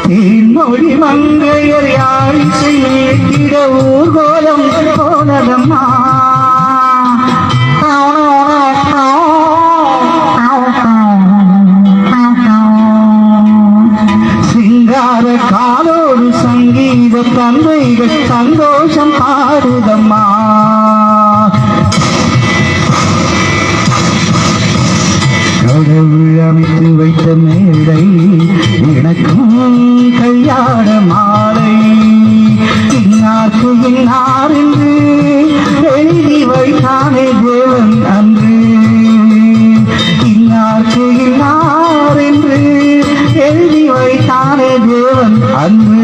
மொழி மங்கையர் யாழ் செய்திட ஊர்கோலம் போனதம்மா சிங்கார காலோடு சங்கீத தந்தைகள் சந்தோஷம் பாடுதம்மா கடவுள் அமைத்து வைத்த மேடை எனக்கும் கையாட மாலை இன்னார்க்கு இன்னார் என்று எழுதி வைத்தானே தேவன் அன்று இன்னார்க்கு இன்னார் என்று எழுதி வைத்தானே தேவன் அன்று